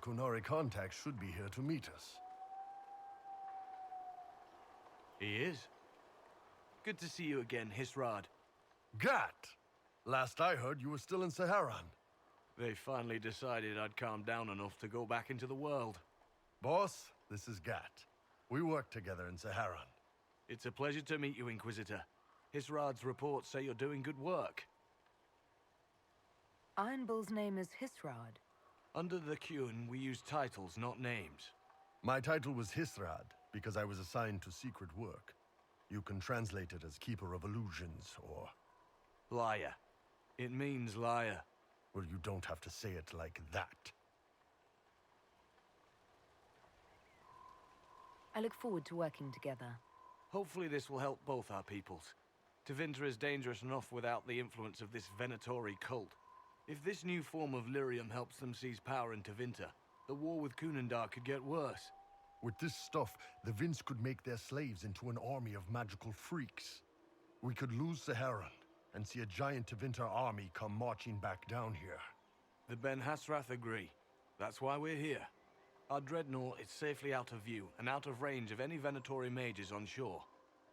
Kunari contact should be here to meet us. He is. Good to see you again, Hisrad. Gat! Last I heard, you were still in Saharan. They finally decided I'd calmed down enough to go back into the world. Boss, this is Gat. We work together in Saharan. It's a pleasure to meet you, Inquisitor. Hisrad's reports say you're doing good work. Iron Bull's name is Hisrad. Under the Qun, we use titles, not names. My title was Hisrad, because I was assigned to secret work. You can translate it as Keeper of Illusions, or... Liar. It means liar. Well, you don't have to say it like that. I look forward to working together. Hopefully this will help both our peoples. Tevinter is dangerous enough without the influence of this Venatori cult. If this new form of lyrium helps them seize power in Tevinter, the war with Kunandar could get worse. With this stuff, the Vince could make their slaves into an army of magical freaks. We could lose Saharan, and see a giant Tevinter army come marching back down here. The Ben Hasrath agree. That's why we're here. Our dreadnought is safely out of view, and out of range of any Venatori mages on shore.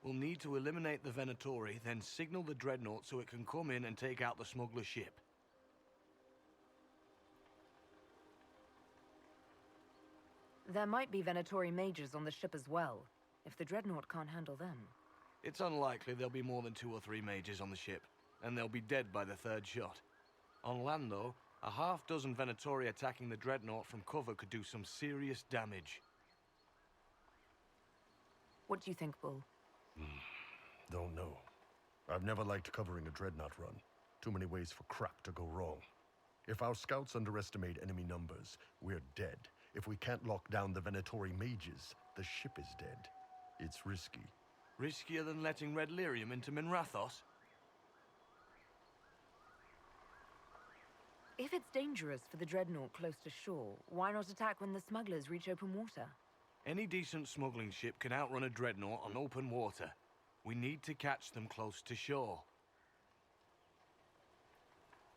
We'll need to eliminate the Venatori, then signal the dreadnought so it can come in and take out the smuggler ship. There might be Venatori mages on the ship as well, if the dreadnought can't handle them. It's unlikely there'll be more than 2 or 3 mages on the ship, and they'll be dead by the 3rd shot. On land, though, a half-dozen Venatori attacking the dreadnought from cover could do some serious damage. What do you think, Bull? Don't know. I've never liked covering a dreadnought run. Too many ways for crap to go wrong. If our scouts underestimate enemy numbers, we're dead. If we can't lock down the Venatori mages, the ship is dead. It's risky. Riskier than letting Red Lyrium into Minrathos? If it's dangerous for the dreadnought close to shore, why not attack when the smugglers reach open water? Any decent smuggling ship can outrun a dreadnought on open water. We need to catch them close to shore.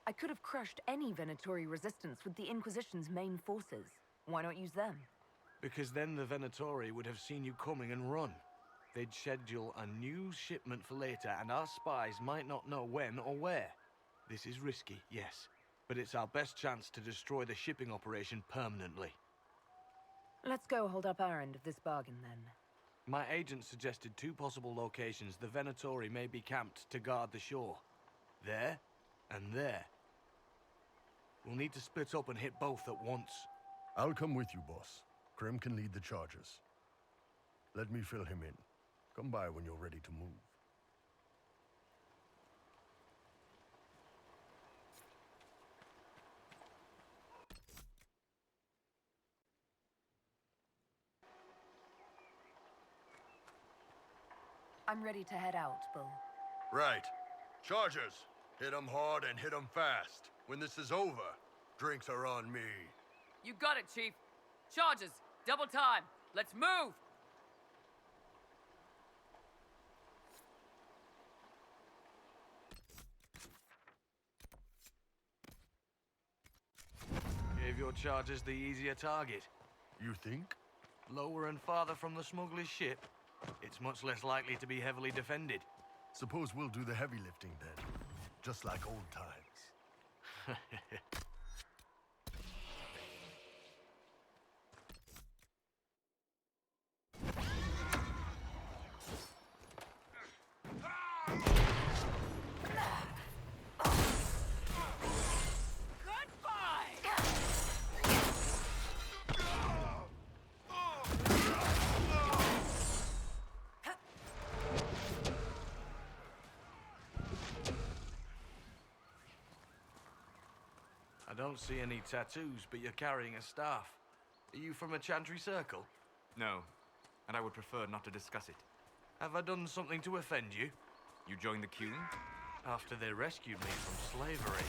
I could have crushed any Venatori resistance with the Inquisition's main forces. Why not use them? Because then the Venatori would have seen you coming and run. They'd schedule a new shipment for later, and our spies might not know when or where. This is risky, yes, but it's our best chance to destroy the shipping operation permanently. Let's go hold up our end of this bargain, then. My agent suggested 2 possible locations the Venatori may be camped to guard the shore. There, and there. We'll need to split up and hit both at once. I'll come with you, boss. Krem can lead the charges. Let me fill him in. Come by when you're ready to move. I'm ready to head out, Bull. Right. Chargers! Hit 'em hard and hit 'em fast. When this is over, drinks are on me. You got it, Chief. Charges! Double time! Let's move! Gave your charges the easier target. You think? Lower and farther from the smuggler's ship, it's much less likely to be heavily defended. Suppose we'll do the heavy lifting then. Just like old times. I don't see any tattoos, but you're carrying a staff. Are you from a Chantry Circle? No, and I would prefer not to discuss it. Have I done something to offend you? You joined the Qun? After they rescued me from slavery.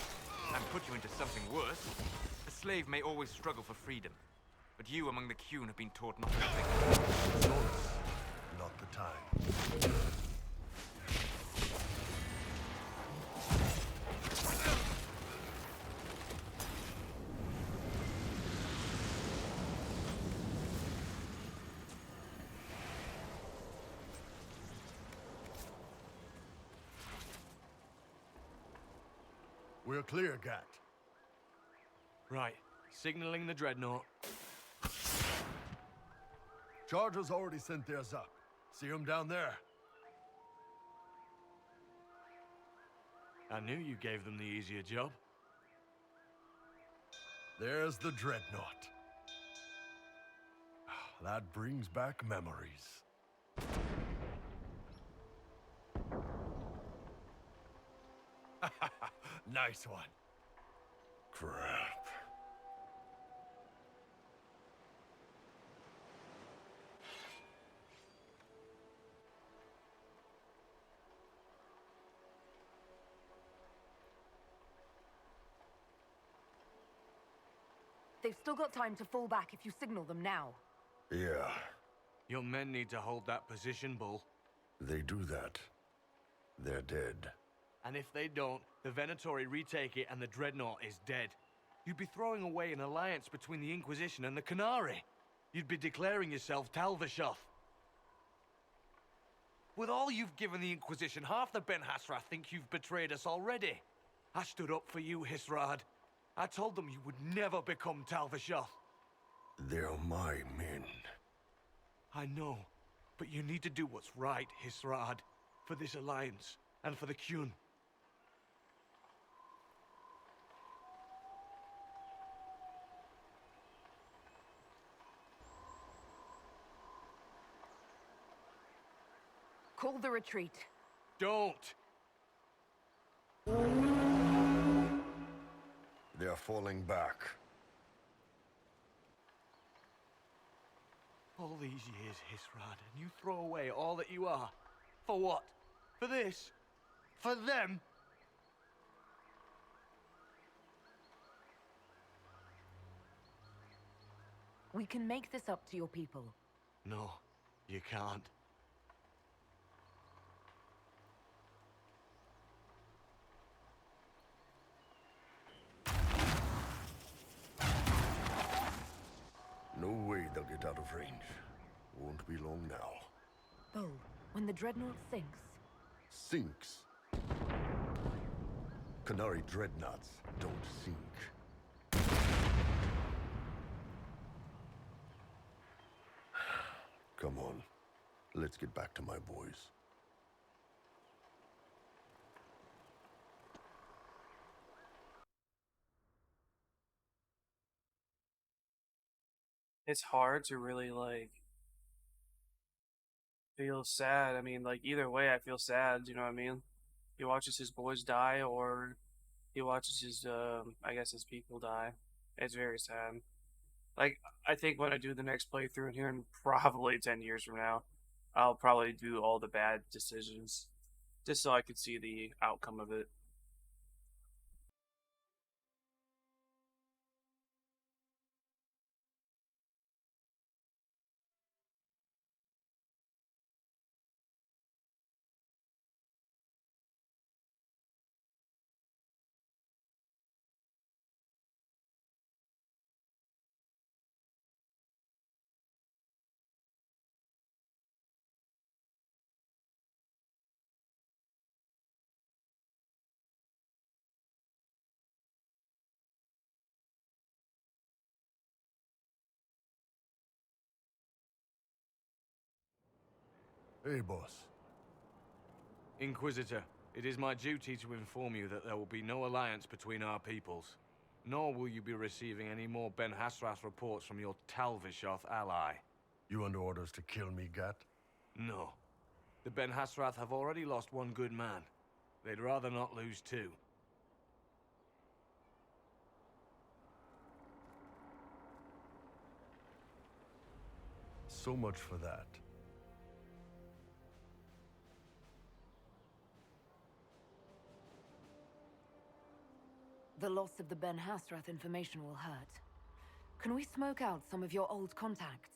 And put you into something worse? A slave may always struggle for freedom, but you among the Qun have been taught not to think. Choice, not the time. We're clear, Gat. Right. Signaling the dreadnought. Chargers already sent theirs up. See them down there? I knew you gave them the easier job. There's the dreadnought. That brings back memories. Nice one. Crap. They've still got time to fall back if you signal them now. Yeah, Your men need to hold that position, Bull. they do that. They're dead. And if they don't, the Venatori retake it and the dreadnought is dead. You'd be throwing away an alliance between the Inquisition and the Canary. You'd be declaring yourself Talvishoth. With all you've given the Inquisition, half the Ben Hasrath think you've betrayed us already. I stood up for you, Hisrad. I told them you would never become Talvishoth. They're my men. I know, but you need to do what's right, Hisrad. For this alliance, and for the Qun. Call the retreat. Don't! They're falling back. All these years, Hisrad, and you throw away all that you are. For what? For this? For them? We can make this up to your people. No, you can't. No way they'll get out of range. Won't be long now. Bo, when the dreadnought sinks, Sinks. Canary dreadnoughts don't sink. Come on. Let's get back to my boys. It's hard to really like feel sad. I mean, like either way, I feel sad. You know what I mean? He watches his boys die, or he watches his, I guess his people die. It's very sad. Like I think when I do the next playthrough in here, in probably 10 years from now, I'll probably do all the bad decisions, just so I could see the outcome of it. Hey, boss. Inquisitor, it is my duty to inform you that there will be no alliance between our peoples. Nor will you be receiving any more Ben Hasrath reports from your Talvishoth ally. You under orders to kill me, Gat? No. The Ben Hasrath have already lost one good man. They'd rather not lose two. So much for that. the loss of the Ben Hasrath information will hurt. Can we smoke out some of your old contacts?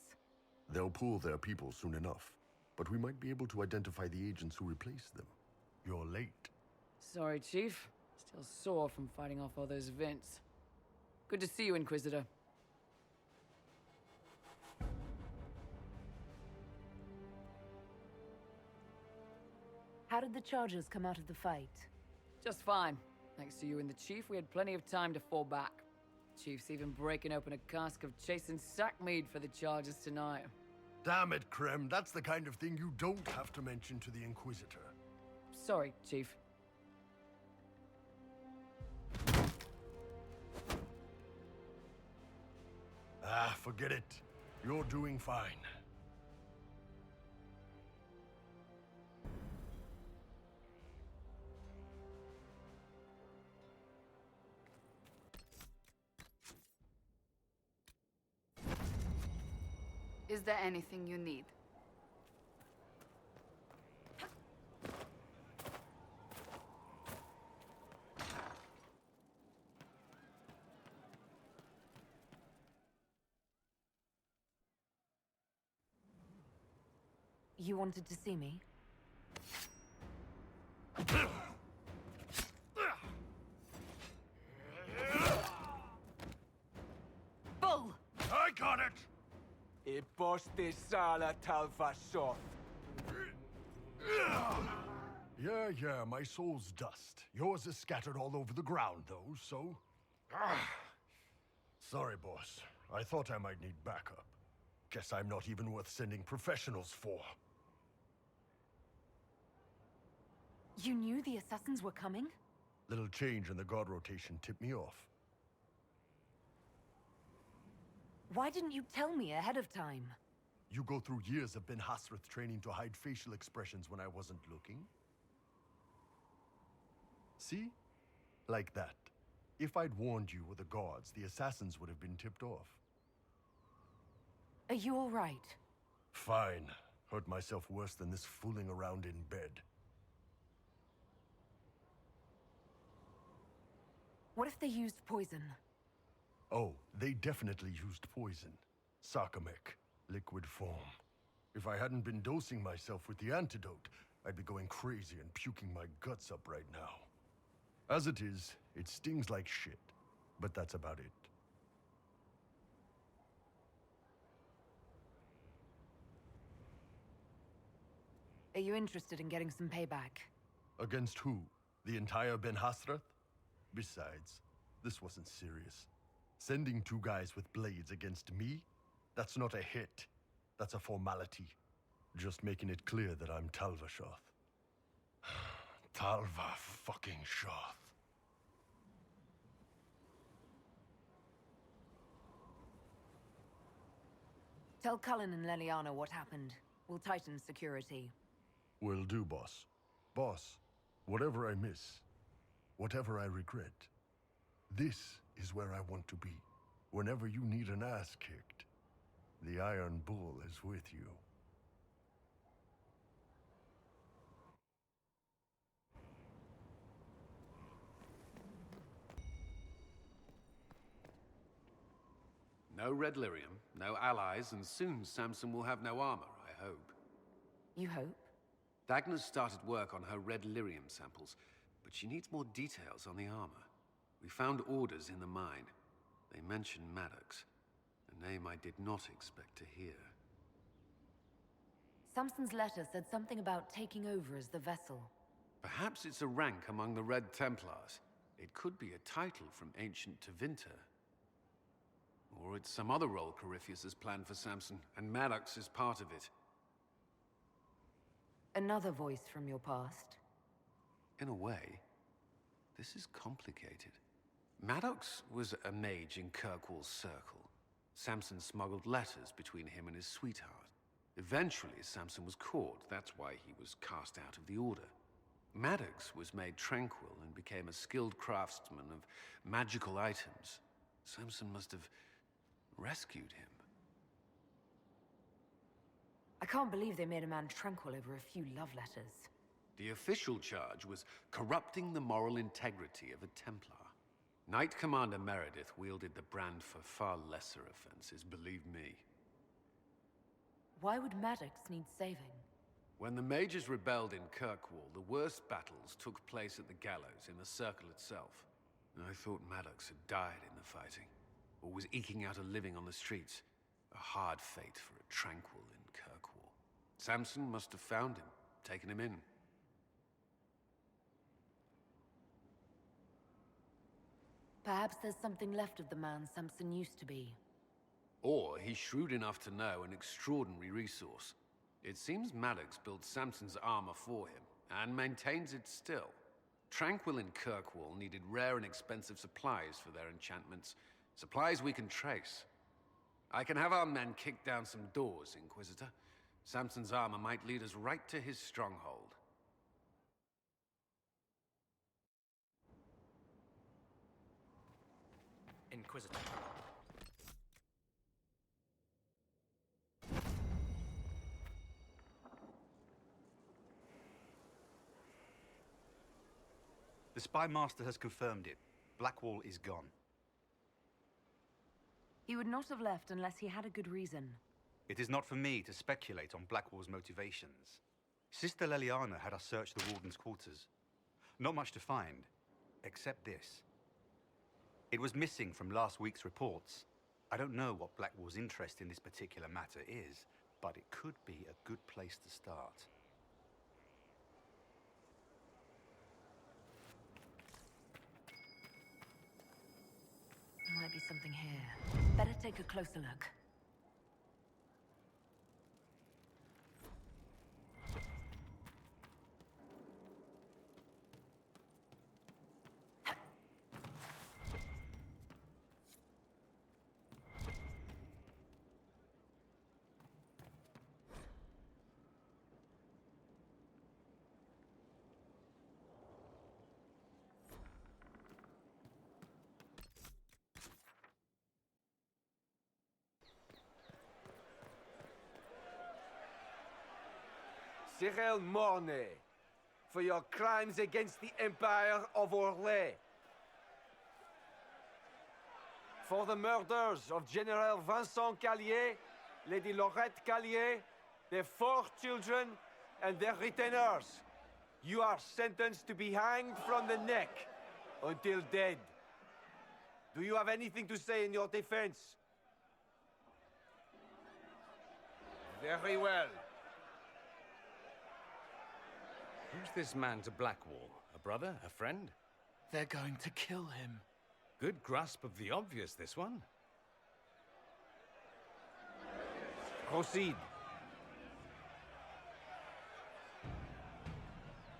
They'll pool their people soon enough, but we might be able to identify the agents who replaced them. You're late. Sorry, Chief. Still sore from fighting off all those events. Good to see you, Inquisitor. How did the Chargers come out of the fight? Just fine. Thanks to you and the Chief, we had plenty of time to fall back. Chief's even breaking open a cask of chasing sackmead for the charges tonight. Damn it, Krem. That's the kind of thing you don't have to mention to the Inquisitor. Sorry, Chief. Ah, forget it. You're doing fine. Is there anything you need? You wanted to see me? Bull! I got it! E posti sala talva soth. Yeah, my soul's dust. Yours is scattered all over the ground, though, so... Sorry, boss. I thought I might need backup. Guess I'm not even worth sending professionals for. You knew the assassins were coming? Little change in the guard rotation tipped me off. Why didn't you tell me ahead of time? You go through years of Ben Hasrath training to hide facial expressions when I wasn't looking? See? Like that. If I'd warned you or the guards, the assassins would have been tipped off. Are you all right? Fine. Hurt myself worse than this fooling around in bed. What if they used poison? Oh, they definitely used poison. Sarcomec, liquid form. If I hadn't been dosing myself with the antidote, I'd be going crazy and puking my guts up right now. As it is, it stings like shit, but that's about it. Are you interested in getting some payback? Against who? The entire Ben Hasrath? Besides, this wasn't serious. Sending two guys with blades against me? That's not a hit. That's a formality. Just making it clear that I'm Talva Shoth. Talva fucking Shoth. Tell Cullen and Leliana what happened. We'll tighten security. Will do, boss. Boss, whatever I miss, whatever I regret, this is where I want to be. Whenever you need an ass kicked, the Iron Bull is with you. No red lyrium, no allies, and soon Samson will have no armor, I hope. You hope? Dagna's started work on her red lyrium samples, but she needs more details on the armor. We found orders in the mine. They mention Maddox, a name I did not expect to hear. Samson's letter said something about taking over as the vessel. Perhaps it's a rank among the Red Templars. It could be a title from ancient Tevinter. Or it's some other role Corypheus has planned for Samson, and Maddox is part of it. Another voice from your past. In a way, this is complicated. Maddox was a mage in Kirkwall's circle. Samson smuggled letters between him and his sweetheart. Eventually, Samson was caught. That's why he was cast out of the Order. Maddox was made tranquil and became a skilled craftsman of magical items. Samson must have rescued him. I can't believe they made a man tranquil over a few love letters. The official charge was corrupting the moral integrity of a Templar. Knight Commander Meredith wielded the brand for far lesser offenses, believe me. Why would Maddox need saving? When the mages rebelled in Kirkwall, the worst battles took place at the gallows in the circle itself. I thought Maddox had died in the fighting, or was eking out a living on the streets. A hard fate for a tranquil in Kirkwall. Samson must have found him, taken him in. Perhaps there's something left of the man Samson used to be. Or he's shrewd enough to know an extraordinary resource. It seems Maddox built Samson's armor for him, and maintains it still. Tranquil and Kirkwall needed rare and expensive supplies for their enchantments. Supplies we can trace. I can have our men kick down some doors, Inquisitor. Samson's armor might lead us right to his stronghold. Inquisitor. The Spy Master has confirmed it. Blackwall is gone. He would not have left unless he had a good reason. It is not for me to speculate on Blackwall's motivations. Sister Leliana had us search the Warden's quarters. Not much to find, except this. It was missing from last week's reports. I don't know what Blackwall's interest in this particular matter is, but it could be a good place to start. Might be something here. Better take a closer look. Cyril Mornay, for your crimes against the Empire of Orlais. For the murders of General Vincent Callier, Lady Laurette Callier, their 4 children, and their retainers. You are sentenced to be hanged from the neck until dead. Do you have anything to say in your defense? Very well. Who's this man to Blackwall? A brother? A friend? They're going to kill him. Good grasp of the obvious, this one. Proceed.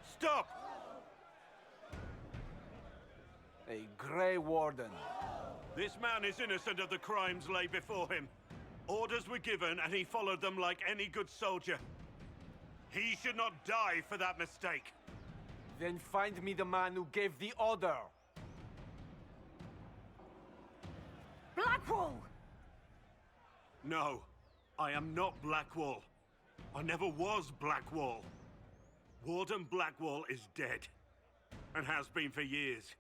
Stop! A Grey Warden. This man is innocent of the crimes laid before him. Orders were given and he followed them like any good soldier. He should not die for that mistake. Then find me the man who gave the order. Blackwall! No, I am not Blackwall. I never was Blackwall. Warden Blackwall is dead, and has been for years.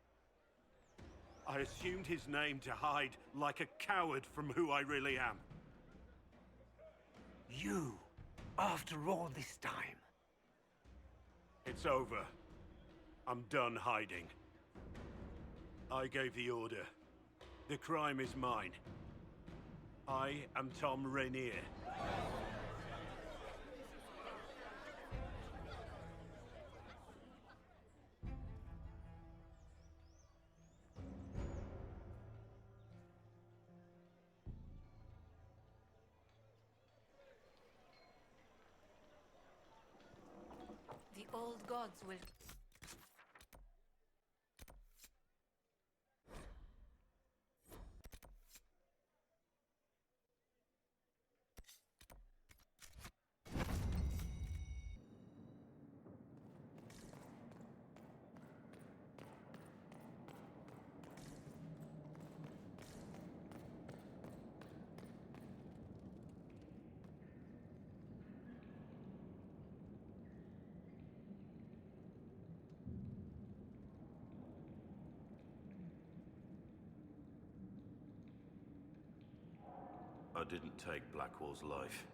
I assumed his name to hide like a coward from who I really am. You, after all this time. It's over. I'm done hiding. I gave the order. The crime is mine. I am Tom Rainier. The old gods will... I didn't take Blackwall's life.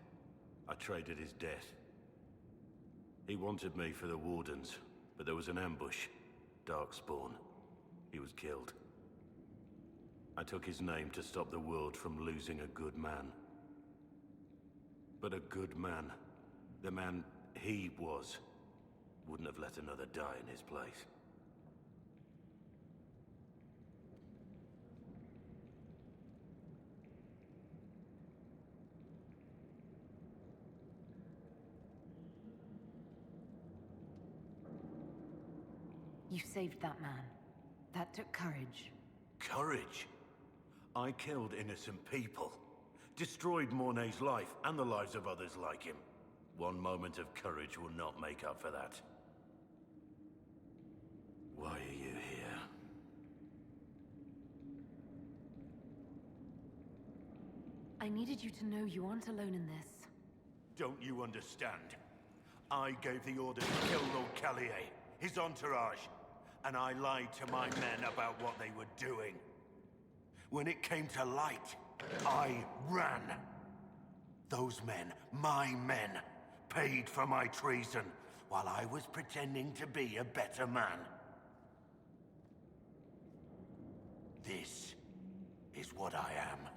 I traded his death. He wanted me for the Wardens, but there was an ambush. Darkspawn. He was killed. I took his name to stop the world from losing a good man. But a good man, the man he was, wouldn't have let another die in his place. You saved that man. That took courage. Courage? I killed innocent people. Destroyed Mornay's life and the lives of others like him. One moment of courage will not make up for that. Why are you here? I needed you to know you aren't alone in this. Don't you understand? I gave the order to kill Lord Callier, his entourage, and I lied to my men about what they were doing. When it came to light, I ran. Those men, my men, paid for my treason, while I was pretending to be a better man. This is what I am.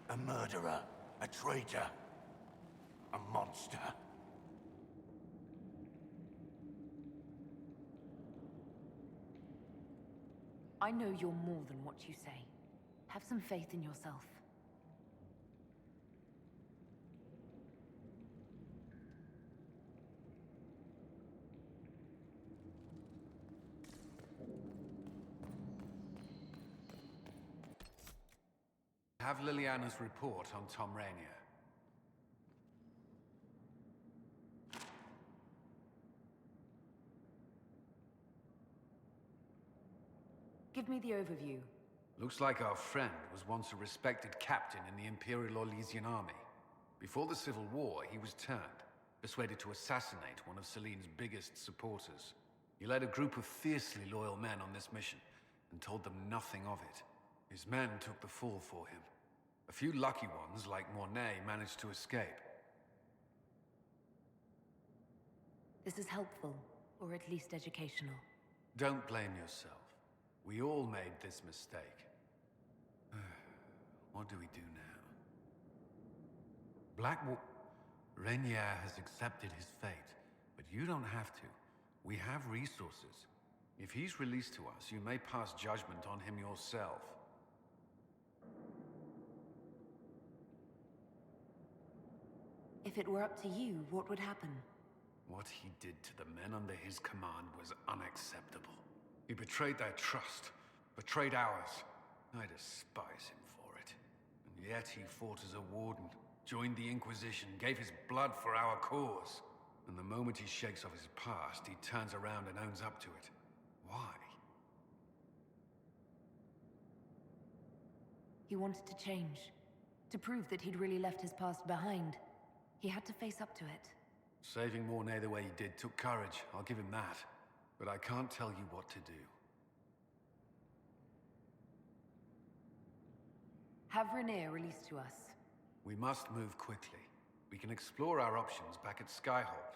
A murderer, a traitor, a monster. I know you're more than what you say. Have some faith in yourself. Have Liliana's report on Tom Rainier. Give me the overview. Looks like our friend was once a respected captain in the Imperial Orlesian army. Before the Civil War, he was turned, persuaded to assassinate one of Celine's biggest supporters. He led a group of fiercely loyal men on this mission, and told them nothing of it. His men took the fall for him. A few lucky ones, like Mornay, managed to escape. This is helpful, or at least educational. Don't blame yourself. We all made this mistake. What do we do now? Blackwater... Rainier has accepted his fate, but you don't have to. We have resources. If he's released to us, you may pass judgment on him yourself. If it were up to you, what would happen? What he did to the men under his command was unacceptable. He betrayed their trust, betrayed ours. I despise him for it. And yet he fought as a warden, joined the Inquisition, gave his blood for our cause. And the moment he shakes off his past, he turns around and owns up to it. Why? He wanted to change. To prove that he'd really left his past behind. He had to face up to it. Saving Mornay the way he did took courage, I'll give him that. But I can't tell you what to do. Have Rainier released to us. We must move quickly. We can explore our options back at Skyhold.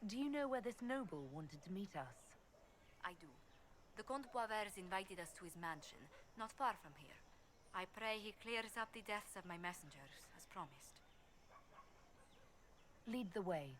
Do you know where this noble wanted to meet us? I do. The Comte Boisvert's invited us to his mansion, not far from here. I pray he clears up the deaths of my messengers, as promised. Lead the way.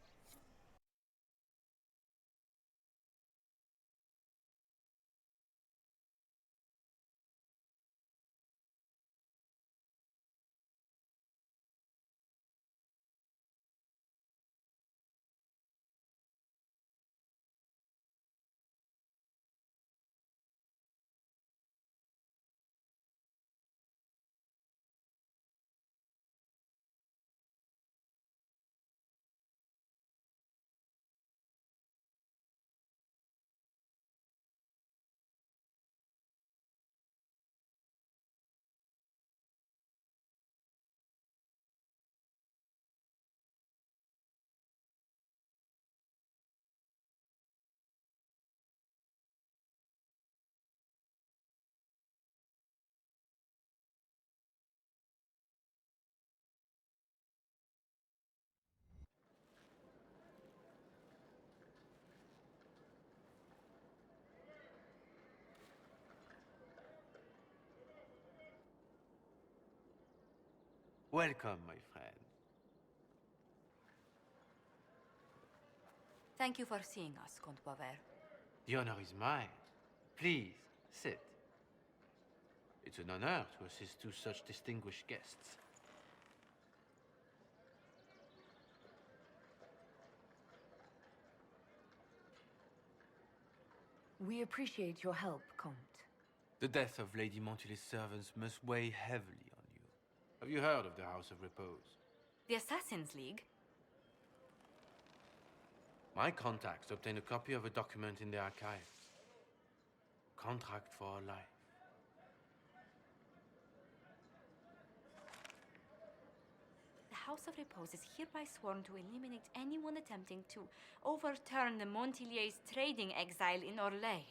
Welcome, my friend. Thank you for seeing us, Comte Boisvert. The honor is mine. Please, sit. It's an honor to assist two such distinguished guests. We appreciate your help, Comte. The death of Lady Montily's servants must weigh heavily on you. Have you heard of the House of Repose? The Assassin's League? My contacts obtained a copy of a document in the archives. Contract for a life. The House of Repose is hereby sworn to eliminate anyone attempting to overturn the Montiliers' trading exile in Orlais.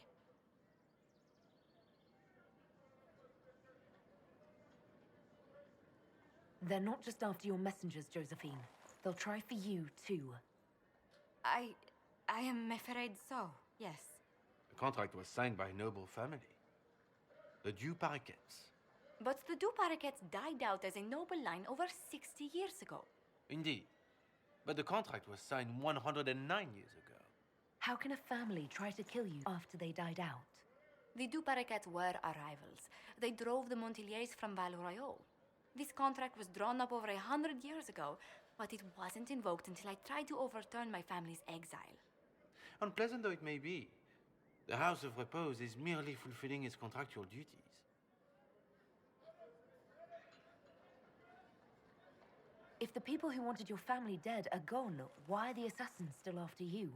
They're not just after your messengers, Josephine. They'll try for you, too. I am afraid so, yes. The contract was signed by a noble family. The Du Paraquets. But the Du Paraquets died out as a noble line over 60 years ago. Indeed. But the contract was signed 109 years ago. How can a family try to kill you after they died out? The Du Paraquets were our rivals. They drove the Montiliers from Val Royal. This contract was drawn up over 100 years ago, but it wasn't invoked until I tried to overturn my family's exile. Unpleasant though it may be, the House of Repose is merely fulfilling its contractual duties. If the people who wanted your family dead are gone, why are the assassins still after you?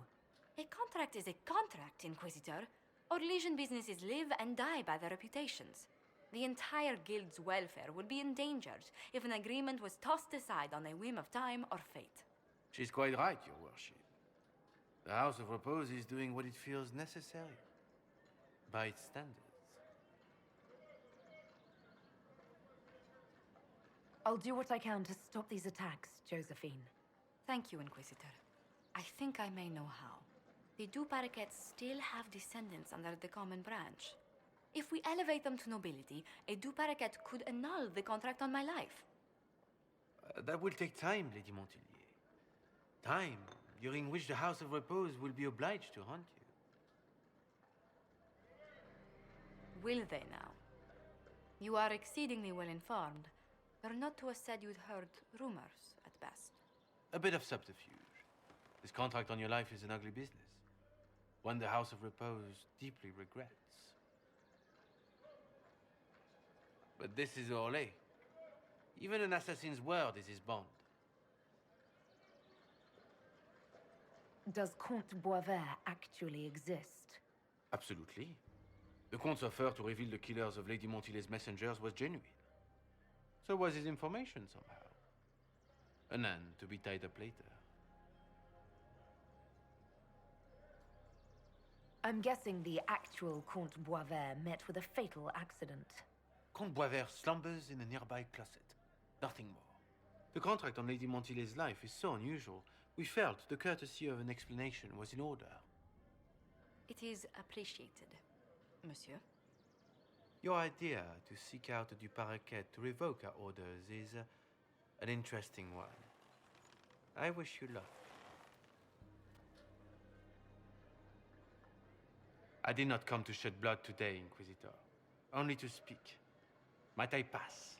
A contract is a contract, Inquisitor. Our Legion businesses live and die by their reputations. The entire guild's welfare would be endangered if an agreement was tossed aside on a whim of time or fate. She's quite right, Your Worship. The House of Repose is doing what it feels necessary, by its standards. I'll do what I can to stop these attacks, Josephine. Thank you, Inquisitor. I think I may know how. The Du Paraquets still have descendants under the common branch. If we elevate them to nobility, a Du Paraquet could annul the contract on my life. That will take time, Lady Montilier. Time during which the House of Repose will be obliged to hunt you. Will they now? You are exceedingly well informed. You're not to have said you'd heard rumors, at best. A bit of subterfuge. This contract on your life is an ugly business. One the House of Repose deeply regrets. But this is Orlais. Even an assassin's word is his bond. Does Comte Boisvert actually exist? Absolutely. The Comte's offer to reveal the killers of Lady Montily's messengers was genuine. So was his information somehow. An end to be tied up later. I'm guessing the actual Comte Boisvert met with a fatal accident. Comte Boisvert slumbers in a nearby closet. Nothing more. The contract on Lady Montily's life is so unusual, we felt the courtesy of an explanation was in order. It is appreciated, monsieur. Your idea to seek out the Du Paraquet to revoke our orders is an interesting one. I wish you luck. I did not come to shed blood today, Inquisitor. Only to speak. Might I pass?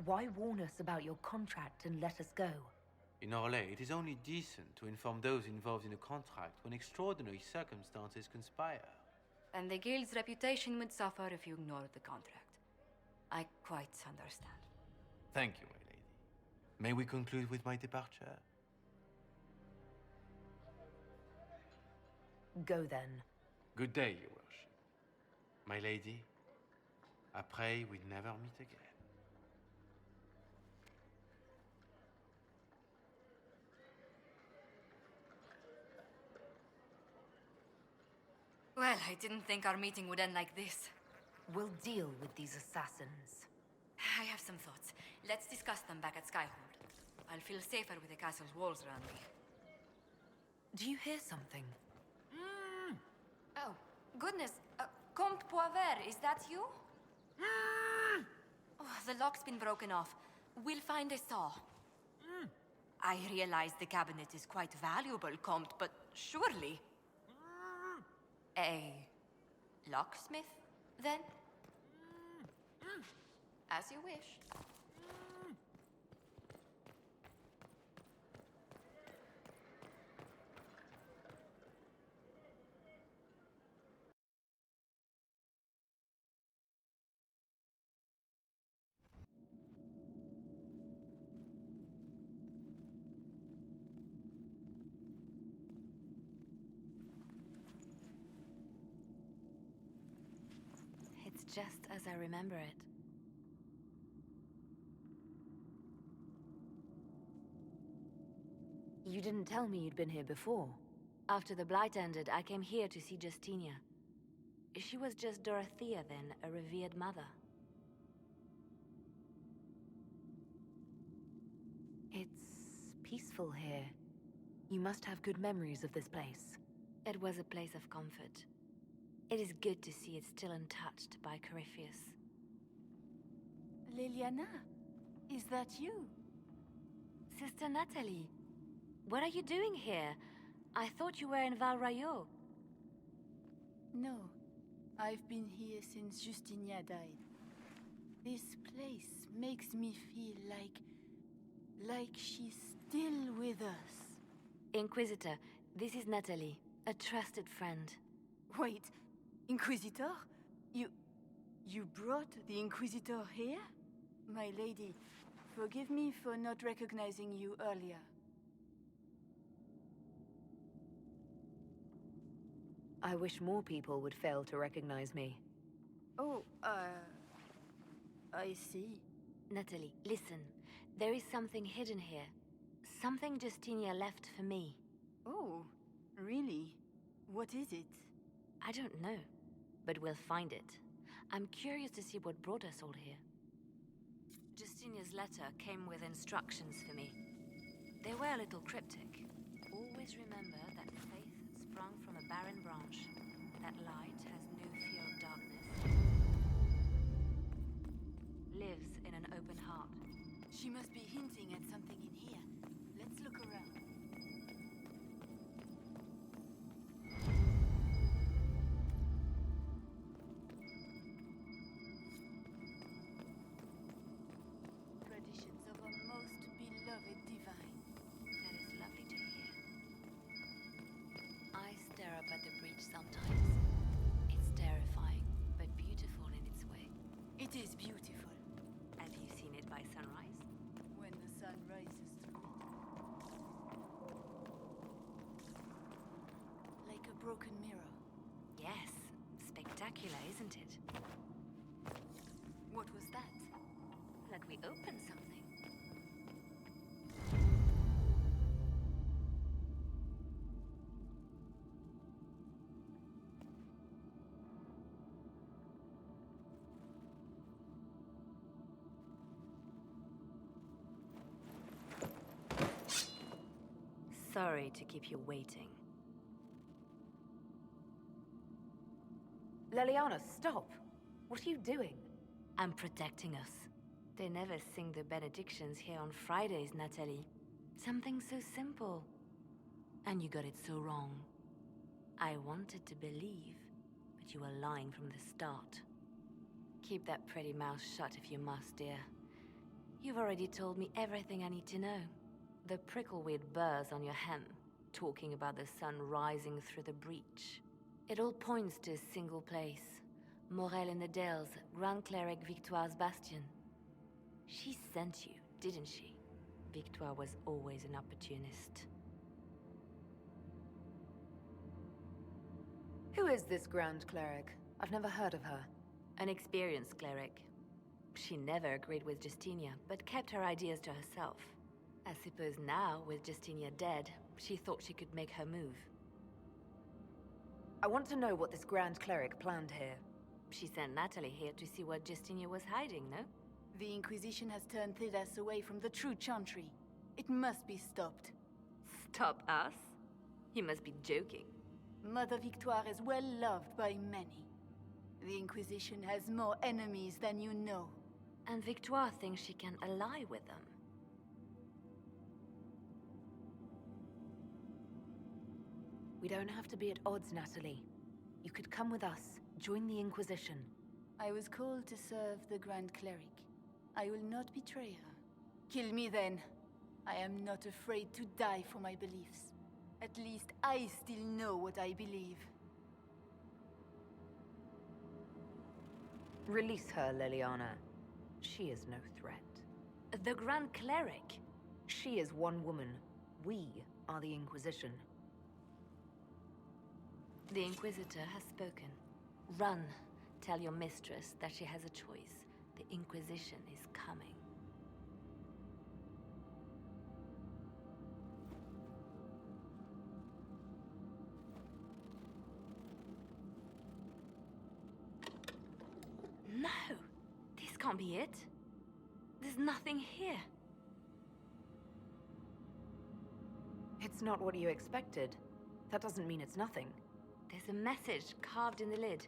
Why warn us about your contract and let us go? In Orlais, it is only decent to inform those involved in a contract when extraordinary circumstances conspire. And the guild's reputation would suffer if you ignored the contract. I quite understand. Thank you, my lady. May we conclude with my departure? Go then. Good day, Your Worship. My lady, I pray we never meet again. Well, I didn't think our meeting would end like this. We'll deal with these assassins. I have some thoughts. Let's discuss them back at Skyhold. I'll feel safer with the castle's walls around me. Do you hear something? Oh, goodness. Comte Boisvert, is that you? Oh, the lock's been broken off. We'll find a saw. I realize the cabinet is quite valuable, Comte, but surely... A locksmith, then? As you wish. It's just as I remember it. You didn't tell me you'd been here before. After the Blight ended, I came here to see Justinia. She was just Dorothea then, a revered mother. It's peaceful here. You must have good memories of this place. It was a place of comfort. It is good to see it still untouched by Corypheus. Liliana, is that you? Sister Natalie, what are you doing here? I thought you were in Val Rayo. No, I've been here since Justinia died. This place makes me feel like she's still with us. Inquisitor, this is Natalie, a trusted friend. Wait, Inquisitor? You brought the Inquisitor here? My lady, forgive me for not recognizing you earlier. I wish more people would fail to recognize me. Oh, I see. Natalie, listen. There is something hidden here. Something Justinia left for me. Oh, really? What is it? I don't know, but we'll find it. I'm curious to see what brought us all here. Justinia's letter came with instructions for me. They were a little cryptic. Always remember that faith sprung from a barren branch, that light has no fear of darkness, lives in an open heart. She must be hinting at something in here. Let's look around. Traditions of a most beloved divine. That is lovely to hear. I stare up at the breach sometimes. It's terrifying, but beautiful in its way. It is beautiful. Have you seen it by sunrise? When the sun rises through it. Like a broken mirror. Yes. Spectacular, isn't it? What was that? Like we opened something. Sorry to keep you waiting. Liliana, stop! What are you doing? I'm protecting us. They never sing the benedictions here on Fridays, Natalie. Something so simple. And you got it so wrong. I wanted to believe, but you were lying from the start. Keep that pretty mouth shut if you must, dear. You've already told me everything I need to know. The prickleweed burrs on your hem, talking about the sun rising through the breach. It all points to a single place. Morel in the Dales, Grand Cleric Victoire's bastion. She sent you, didn't she? Victoire was always an opportunist. Who is this Grand Cleric? I've never heard of her. An experienced cleric. She never agreed with Justinia, but kept her ideas to herself. I suppose now, with Justinia dead, she thought she could make her move. I want to know what this Grand Cleric planned here. She sent Natalie here to see what Justinia was hiding, no? The Inquisition has turned Thidas away from the true Chantry. It must be stopped. Stop us? You must be joking. Mother Victoire is well loved by many. The Inquisition has more enemies than you know. And Victoire thinks she can ally with them. We don't have to be at odds, Natalie. You could come with us, join the Inquisition. I was called to serve the Grand Cleric. I will not betray her. Kill me then. I am not afraid to die for my beliefs. At least I still know what I believe. Release her, Leliana. She is no threat. The Grand Cleric? She is one woman. We are the Inquisition. The Inquisitor has spoken. Run. Tell your mistress that she has a choice. The Inquisition is coming. No! This can't be it. There's nothing here. It's not what you expected. That doesn't mean it's nothing. There's a message carved in the lid.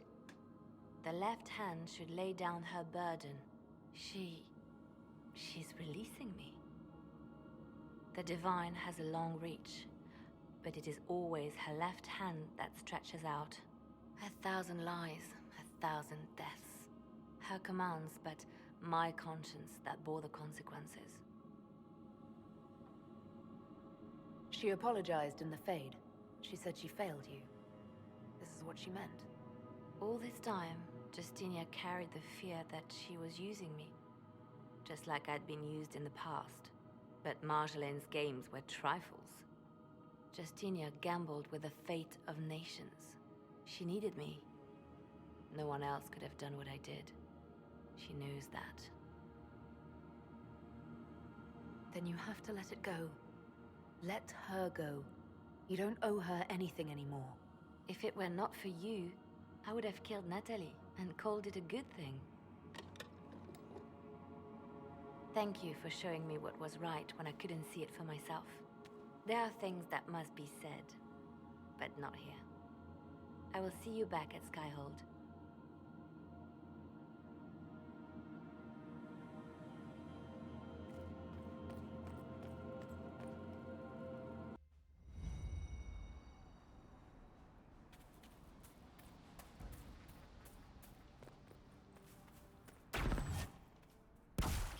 The left hand should lay down her burden. She's releasing me. The divine has a long reach, but it is always her left hand that stretches out. 1,000 lies, 1,000 deaths. Her commands, but my conscience that bore the consequences. She apologized in the Fade. She said she failed you. This is what she meant. All this time, Justinia carried the fear that she was using me. Just like I'd been used in the past. But Marjolaine's games were trifles. Justinia gambled with the fate of nations. She needed me. No one else could have done what I did. She knows that. Then you have to let it go. Let her go. You don't owe her anything anymore. If it were not for you, I would have killed Natalie and called it a good thing. Thank you for showing me what was right when I couldn't see it for myself. There are things that must be said, but not here. I will see you back at Skyhold.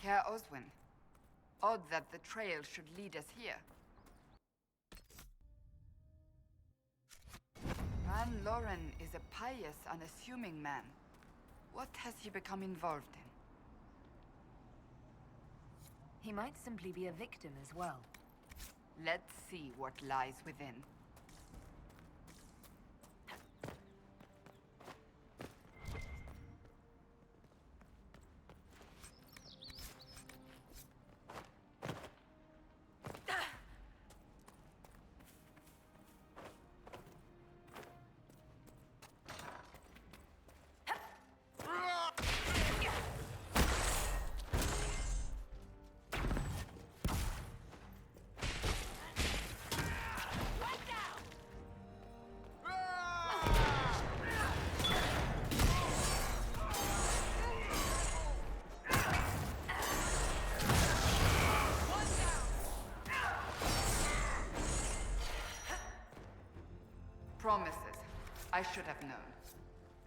Herr Oswin, odd that the trail should lead us here. Van Loren is a pious, unassuming man. What has he become involved in? He might simply be a victim as well. Let's see what lies within. Promises. I should have known.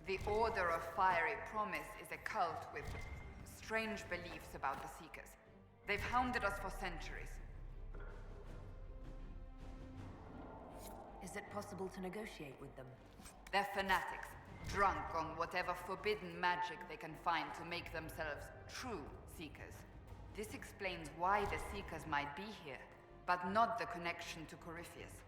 The Order of Fiery Promise is a cult with strange beliefs about the Seekers. They've hounded us for centuries. Is it possible to negotiate with them? They're fanatics, drunk on whatever forbidden magic they can find to make themselves true Seekers. This explains why the Seekers might be here, but not the connection to Corypheus.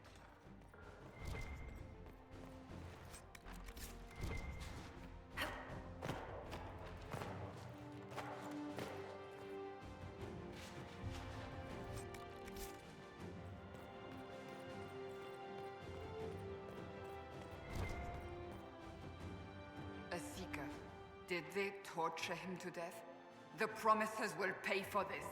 A Seeker. Did they torture him to death? The Promisers will pay for this.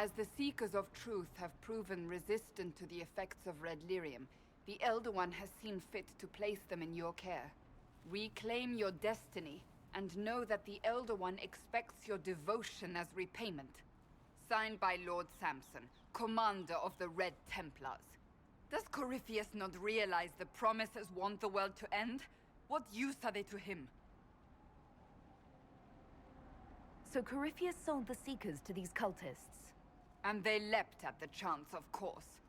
As the Seekers of Truth have proven resistant to the effects of red lyrium, the Elder One has seen fit to place them in your care. Reclaim your destiny, and know that the Elder One expects your devotion as repayment. Signed by Lord Samson, Commander of the Red Templars. Does Corypheus not realize the promises want the world to end? What use are they to him? So Corypheus sold the Seekers to these cultists? And they leapt at the chance, of course.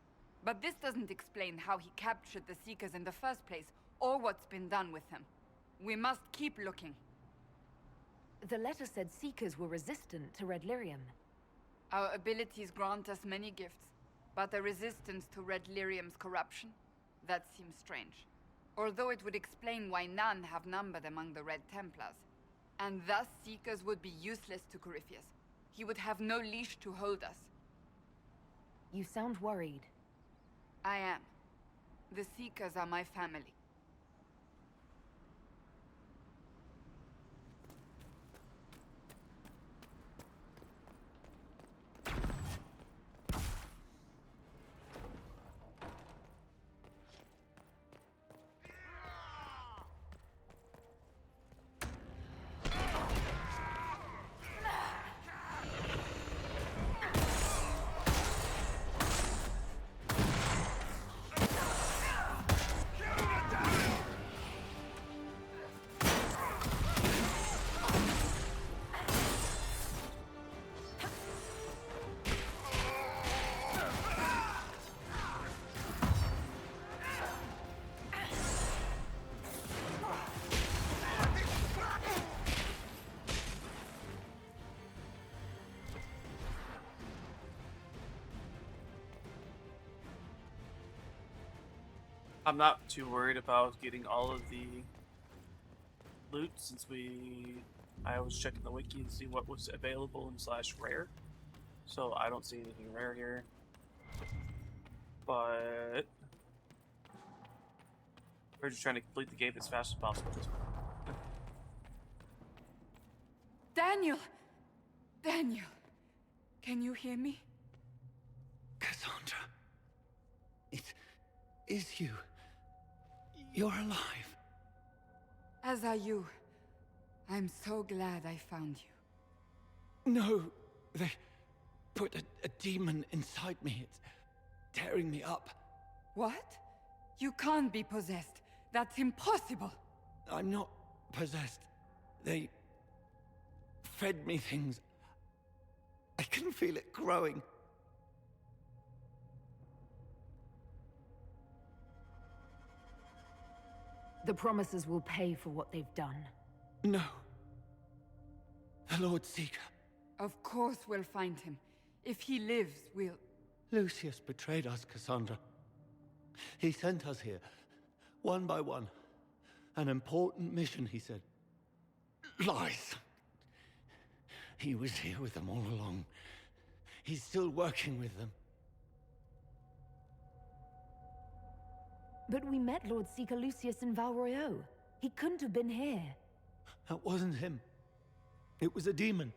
But this doesn't explain how he captured the Seekers in the first place, or what's been done with them. We must keep looking. The letter said Seekers were resistant to red lyrium. Our abilities grant us many gifts, but a resistance to red lyrium's corruption? That seems strange. Although it would explain why none have numbered among the Red Templars. And thus Seekers would be useless to Corypheus. He would have no leash to hold us. You sound worried. I am. The Seekers are my family. I'm not too worried about getting all of the loot since I was checking the wiki to see what was available and slash rare. So I don't see anything rare here. But we're just trying to complete the game as fast as possible. Daniel! Daniel! Can you hear me? Cassandra. It is you. You're alive. As are you. I'm so glad I found you. No, they put a demon inside me. It's tearing me up. What? You can't be possessed. That's impossible. I'm not possessed. They fed me things. I can feel it growing. The promises will pay for what they've done. No. The Lord Seeker. Of course we'll find him. If he lives, we'll... Lucius betrayed us, Cassandra. He sent us here, one by one. An important mission, he said. Lies. He was here with them all along. He's still working with them. But we met Lord Seeker Lucius in Val Royeaux. He couldn't have been here. That wasn't him. It was a demon,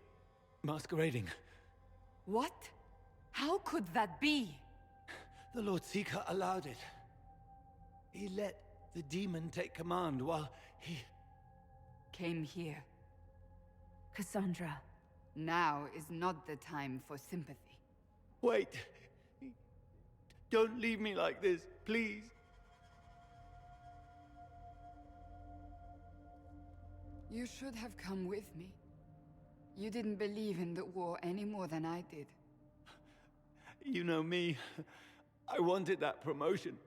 masquerading. What? How could that be? The Lord Seeker allowed it. He let the demon take command while he... came here. Cassandra. Now is not the time for sympathy. Wait. Don't leave me like this, please. You should have come with me. You didn't believe in the war any more than I did. You know me. I wanted that promotion.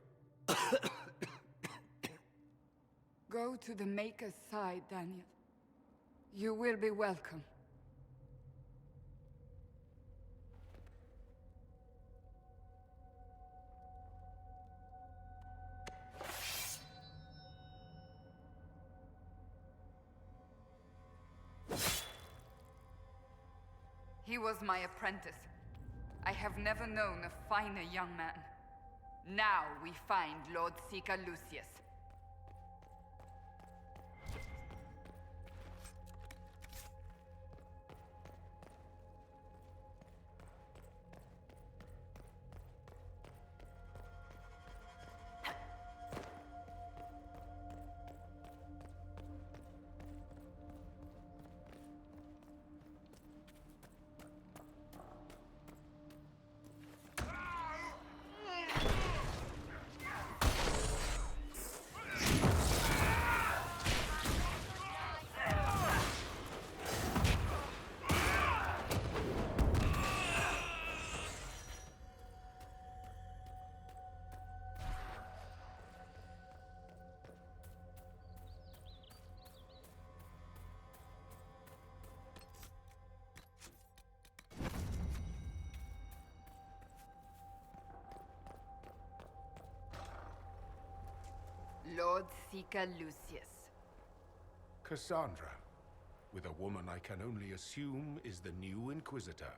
Go to the Maker's side, Daniel. You will be welcome. He was my apprentice. I have never known a finer young man. Now we find Lord Seeker Lucius. Lord Seeker Lucius. Cassandra, with a woman I can only assume is the new Inquisitor.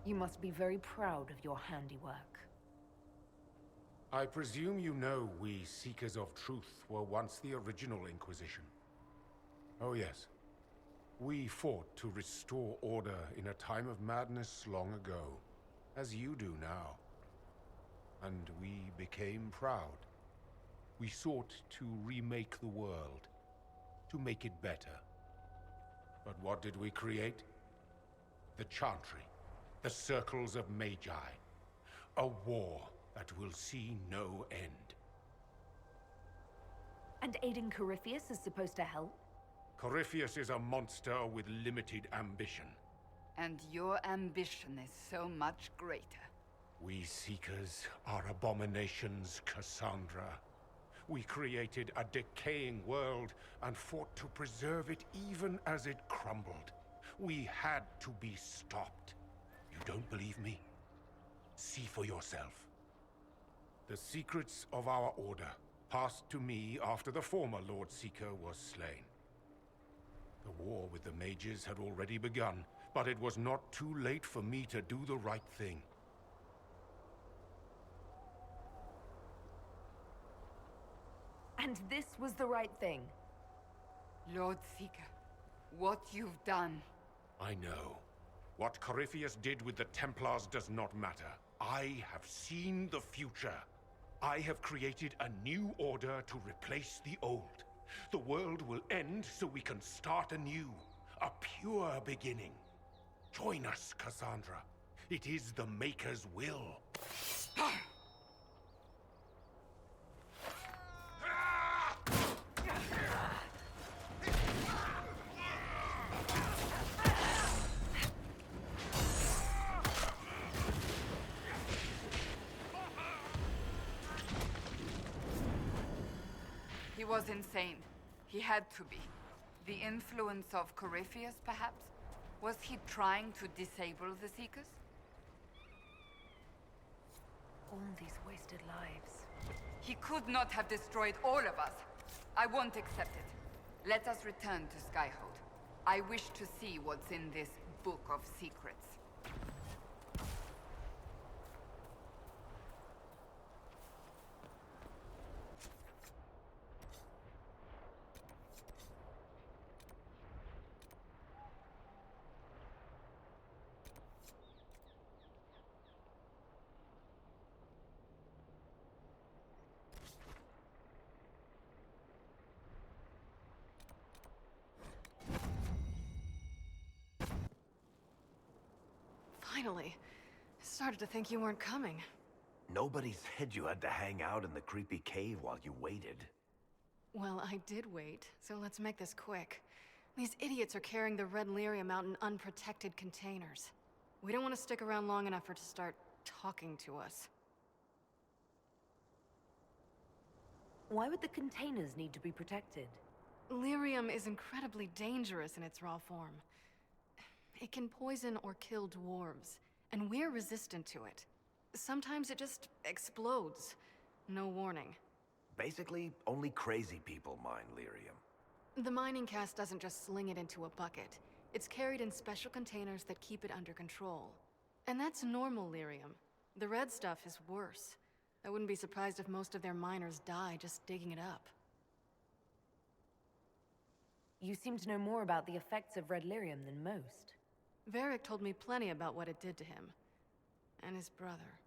You must be very proud of your handiwork. I presume you know we Seekers of Truth were once the original Inquisition. Oh yes. We fought to restore order in a time of madness long ago, as you do now. And we became proud. We sought to remake the world, to make it better. But what did we create? The Chantry, the Circles of Magi. A war that will see no end. And aiding Corypheus is supposed to help? Corypheus is a monster with limited ambition. And your ambition is so much greater. We Seekers are abominations, Cassandra. We created a decaying world and fought to preserve it even as it crumbled. We had to be stopped. You don't believe me? See for yourself. The secrets of our order passed to me after the former Lord Seeker was slain. The war with the mages had already begun, but it was not too late for me to do the right thing. And this was the right thing. Lord Seeker, what you've done. I know. What Corypheus did with the Templars does not matter. I have seen the future. I have created a new order to replace the old. The world will end so we can start anew. A pure beginning. Join us, Cassandra. It is the Maker's will. He was insane. He had to be. The influence of Corypheus, perhaps? Was he trying to disable the Seekers? All these wasted lives. He could not have destroyed all of us. I won't accept it. Let us return to Skyhold. I wish to see what's in this Book of Secrets. Finally. Started to think you weren't coming. Nobody said you had to hang out in the creepy cave while you waited. Well, I did wait, so let's make this quick. These idiots are carrying the red lyrium out in unprotected containers. We don't want to stick around long enough for it to start talking to us. Why would the containers need to be protected? Lyrium is incredibly dangerous in its raw form. It can poison or kill dwarves, and we're resistant to it. Sometimes it just explodes. No warning. Basically, only crazy people mine lyrium. The mining cast doesn't just sling it into a bucket. It's carried in special containers that keep it under control. And that's normal lyrium. The red stuff is worse. I wouldn't be surprised if most of their miners die just digging it up. You seem to know more about the effects of red lyrium than most. Varric told me plenty about what it did to him. And his brother.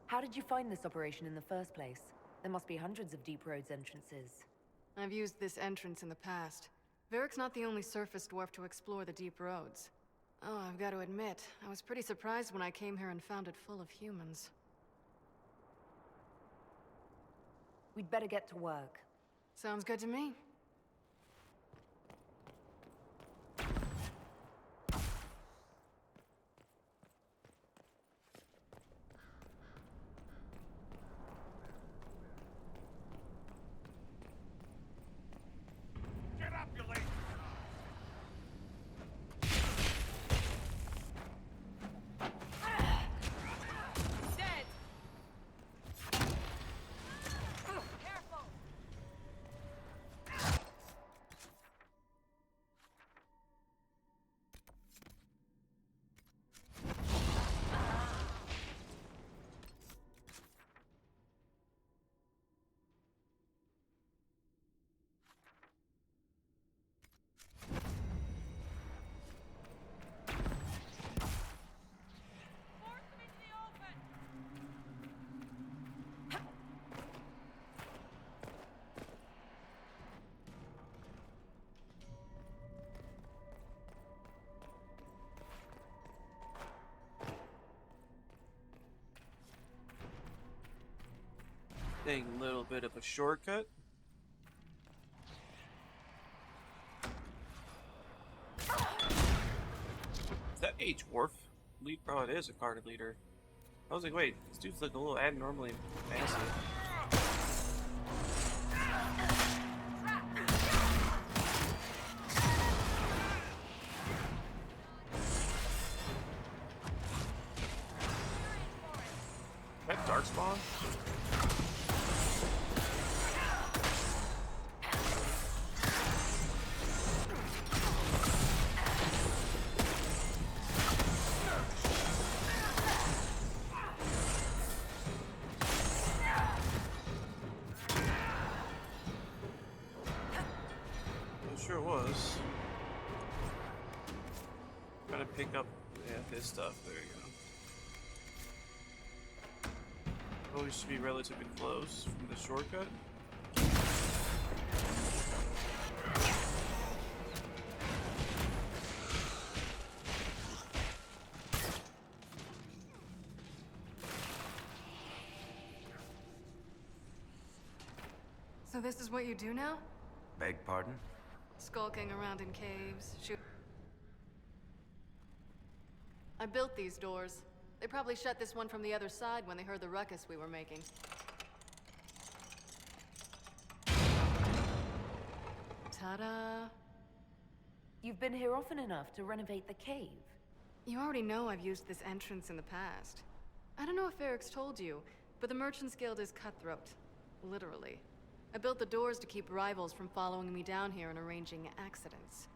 How did you find this operation in the first place? There must be hundreds of Deep Roads entrances. I've used this entrance in the past. Varric's not the only surface dwarf to explore the Deep Roads. Oh, I've got to admit, I was pretty surprised when I came here and found it full of humans. We'd better get to work. Sounds good to me. Get up, you late! A little bit of a shortcut. Is that a dwarf? Oh, it is a card leader. I was like, wait, this dude's like a little abnormally massive. That Darkspawn? Sure was. Gotta pick up his stuff. There you go. Always should be relatively close from the shortcut. So this is what you do now? Beg pardon? Skulking around in caves, I built these doors. They probably shut this one from the other side when they heard the ruckus we were making. Ta-da! You've been here often enough to renovate the cave. You already know I've used this entrance in the past. I don't know if Eric's told you, but the Merchants Guild is cutthroat. Literally. I built the doors to keep rivals from following me down here and arranging accidents.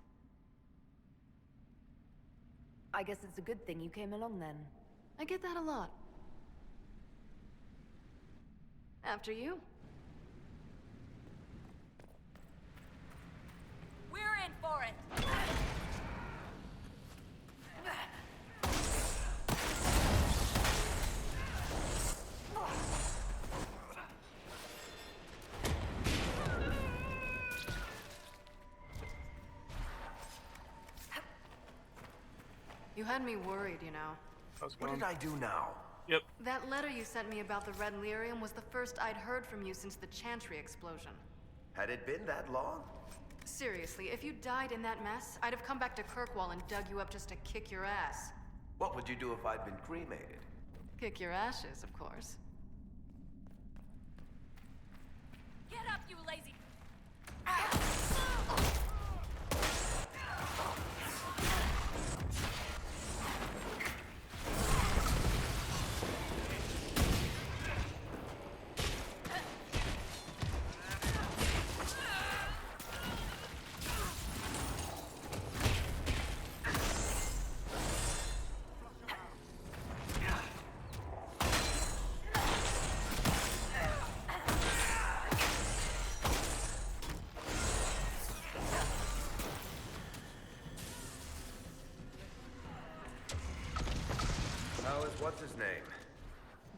I guess it's a good thing you came along then. I get that a lot. After you. We're in for it! You had me worried, you know. What did I do now? Yep. That letter you sent me about the Red Lyrium was the first I'd heard from you since the Chantry explosion. Had it been that long? Seriously, if you died in that mess, I'd have come back to Kirkwall and dug you up just to kick your ass. What would you do if I'd been cremated? Kick your ashes, of course. Get up, you lazy... What's his name?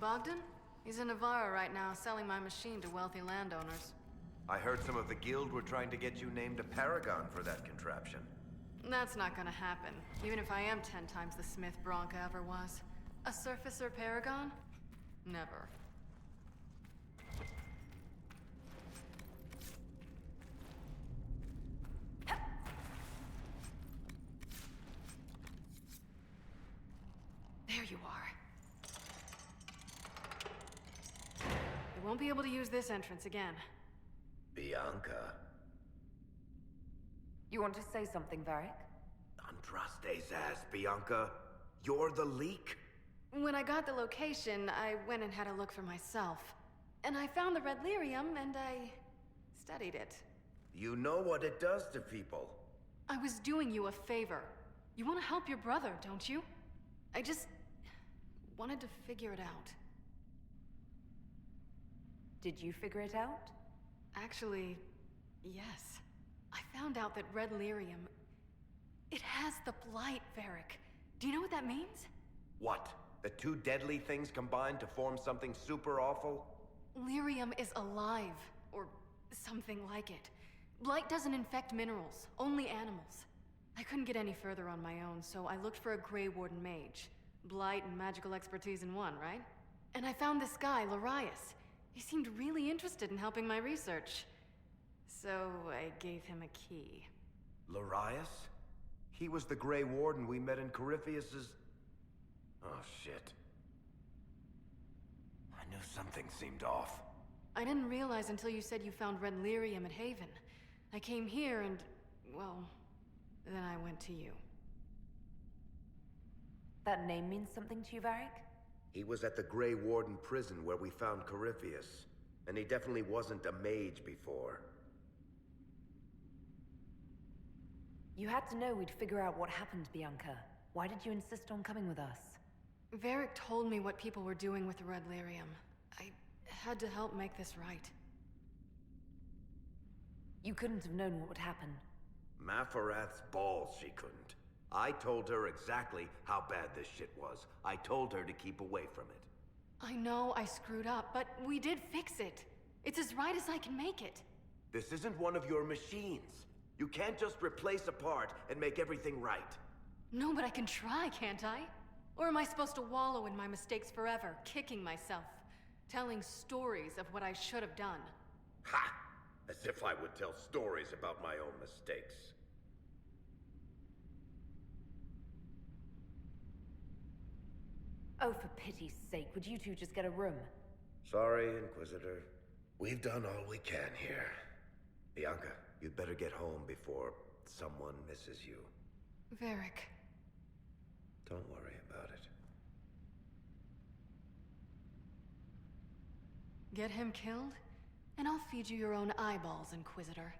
Bogdan? He's in Navarra right now, selling my machine to wealthy landowners. I heard some of the guild were trying to get you named a paragon for that contraption. That's not gonna happen, even if I am 10 times the Smith Bronca ever was. A surfacer paragon? Never. There you are. You won't be able to use this entrance again. Bianca. You want to say something, Varric? Andraste's ass, Bianca. You're the leak? When I got the location, I went and had a look for myself. And I found the Red Lyrium, and I studied it. You know what it does to people. I was doing you a favor. You want to help your brother, don't you? I just wanted to figure it out. Did you figure it out? Actually, yes. I found out that Red Lyrium... It has the Blight, Varric. Do you know what that means? What? The two deadly things combined to form something super awful? Lyrium is alive, or something like it. Blight doesn't infect minerals, only animals. I couldn't get any further on my own, so I looked for a Grey Warden mage. Blight and magical expertise in one, right? And I found this guy, Larius. He seemed really interested in helping my research. So I gave him a key. Larius? He was the Grey Warden we met in Corypheus's... Oh, shit. I knew something seemed off. I didn't realize until you said you found red lyrium at Haven. I came here and, well, then I went to you. That name means something to you, Varric? He was at the Grey Warden prison where we found Corypheus. And he definitely wasn't a mage before. You had to know we'd figure out what happened, Bianca. Why did you insist on coming with us? Varric told me what people were doing with the red lyrium. I had to help make this right. You couldn't have known what would happen. Mafarath's balls, she couldn't. I told her exactly how bad this shit was. I told her to keep away from it. I know I screwed up, but we did fix it. It's as right as I can make it. This isn't one of your machines. You can't just replace a part and make everything right. No, but I can try, can't I? Or am I supposed to wallow in my mistakes forever, kicking myself, telling stories of what I should have done? Ha! As if I would tell stories about my own mistakes. Oh, for pity's sake, would you two just get a room? Sorry, Inquisitor. We've done all we can here. Bianca, you'd better get home before someone misses you. Varric. Don't worry about it. Get him killed, and I'll feed you your own eyeballs, Inquisitor.